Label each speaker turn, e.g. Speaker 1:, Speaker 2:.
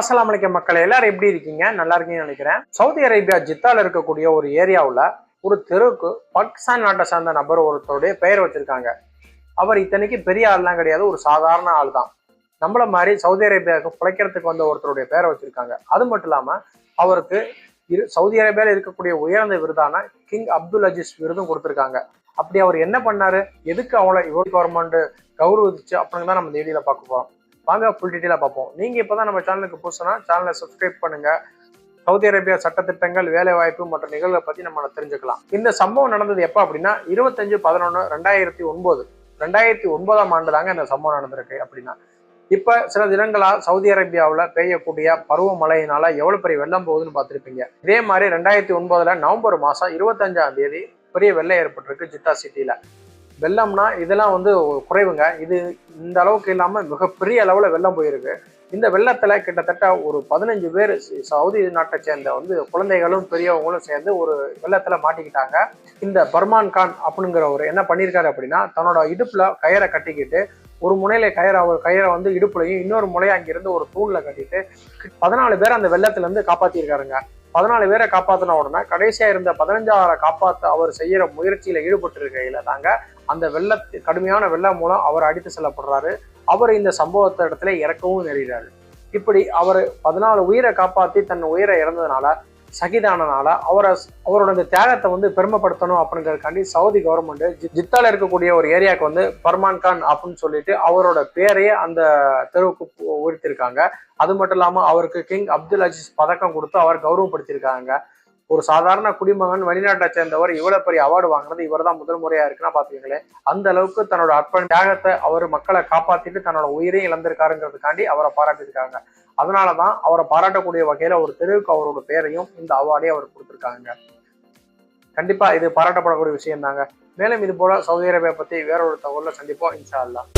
Speaker 1: அஸ்ஸலாமு அலைக்கும் மக்களே, எல்லாரும் எப்படி இருக்கீங்க? நல்லா இருக்கீங்கன்னு நினைக்கிறேன். சவுதி அரேபியா ஜித்தால இருக்கக்கூடிய ஒரு ஏரியாவில் ஒரு தெருவுக்கு பாகிஸ்தான் நாட்டை சார்ந்த நபர் ஒருத்தருடைய பெயர் வச்சிருக்காங்க. அவர் இத்தனைக்கு பெரிய ஆள்லாம் கிடையாது, ஒரு சாதாரண ஆள் தான். நம்மள மாதிரி சவுதி அரேபியாவுக்கு பிழைக்கிறதுக்கு வந்த ஒருத்தருடைய பெயரை வச்சிருக்காங்க. அது மட்டும் இல்லாம அவருக்கு சவுதி அரேபியாவில் இருக்கக்கூடிய உயர்ந்த விருதான கிங் அப்துல் அஜீஸ் விருதும் கொடுத்துருக்காங்க. அப்படி அவர் என்ன பண்ணாரு, எதுக்கு அவளை இவ்வளவு கவர்மெண்ட் கௌரவிச்சு அப்படின்னு தான் நம்ம இந்த வீடியோல பார்க்க போறோம். வாங்க ஃபுல் டீட்டெயிலாக பார்ப்போம். நீங்க இப்பதான் நம்ம சேனலுக்கு புதுசுனா சேனலை சப்ஸ்கிரைப் பண்ணுங்க. சவுதி அரேபியா சட்டத்திட்டங்கள், வேலை வாய்ப்பு மற்ற நிகழ்வை பத்தி நம்ம தெரிஞ்சுக்கலாம். இந்த சம்பவம் நடந்தது எப்ப அப்படின்னா 25/11/2009 2009ஆம் ஆண்டு தாங்க இந்த சம்பவம் நடந்திருக்கு. அப்படின்னா இப்ப சில தினங்களா சவுதி அரேபியாவில் பெய்யக்கூடிய பருவமழையினால எவ்வளவு பெரிய வெள்ளம் போகுதுன்னு பார்த்துருப்பீங்க. இதே மாதிரி 2009 நவம்பர் மாசம் 25ஆம் தேதி பெரிய வெள்ளம் ஏற்பட்டிருக்கு ஜித்தா சிட்டியில. வெள்ளம்னா இதெல்லாம் குறைவுங்க. இது இந்த அளவுக்கு இல்லாம மிகப்பெரிய அளவுல வெள்ளம் போயிருக்கு. இந்த வெள்ளத்துல கிட்டத்தட்ட ஒரு 15 பேர் சவுதி நாட்டை சேர்ந்த குழந்தைகளும் பெரியவங்களும் சேர்ந்து ஒரு வெள்ளத்துல மாட்டிக்கிட்டாங்க. இந்த பர்மான் கான் அப்படிங்கிறவர் என்ன பண்ணியிருக்காரு அப்படின்னா, தன்னோட இடுப்புல கயிறை கட்டிக்கிட்டு ஒரு முனையில கயிறை இடுப்புலையும் இன்னொரு முனையை அங்கிருந்து ஒரு தூண்ல கட்டிட்டு 14 பேர் அந்த வெள்ளத்துல இருந்து காப்பாத்திருக்காருங்க. 14 பேரை காப்பாத்தின உடனே கடைசியா இருந்த 15ஆரை காப்பாற்ற அவர் செய்யற முயற்சியில ஈடுபட்டு இருக்கையில தாங்க அந்த கடுமையான வெள்ளம் மூலம் அவர் அடித்து செல்லப்படுறாரு. அவர் இந்த சம்பவத்தை இடத்துல இறக்கவும் நேரிடாரு. இப்படி அவர் 14 உயிரை காப்பாத்தி தன் உயிரை இறந்ததுனால, சகிதானனால அவரோட இந்த தியாகத்தை பெருமைப்படுத்தணும் அப்படிங்கிறதுக்காண்டி சவுதி கவர்மெண்ட் ஜித்தால இருக்கக்கூடிய ஒரு ஏரியாவுக்கு பர்மான் கான் அப்படின்னு சொல்லிட்டு அவரோட பேரையே அந்த தெருவுக்கு உயர்த்திருக்காங்க. அது மட்டும் இல்லாம அவருக்கு கிங் அப்துல் அஜீஸ் பதக்கம் கொடுத்து அவர் கௌரவப்படுத்தியிருக்காங்க. ஒரு சாதாரண குடிமகன் வெளிநாட்டை சேர்ந்தவர் இவ்வளவு பெரிய அவார்டு வாங்குறது இவர் தான் முதல் முறையா இருக்குன்னா பாத்துக்கங்களேன். அந்த அளவுக்கு தன்னோட தியாகத்தை அவர் மக்களை காப்பாத்திட்டு தன்னோட உயிரையும் இழந்திருக்காருங்கிறதுக்காண்டி அவரை பாராட்டியிருக்காங்க. அதனாலதான் அவரை பாராட்டக்கூடிய வகையில ஒரு தெருவுக்கு அவரோட பேரையும் இந்த அவார்டையும் அவர் கொடுத்திருக்காங்க. கண்டிப்பா இது பாராட்டப்படக்கூடிய விஷயம் தாங்க. மேலும் இது போல சவுதி அரேபியா பத்தி வேற ஒரு தகவல்ல சந்திப்போம் இன்ஷா அல்லாஹ்.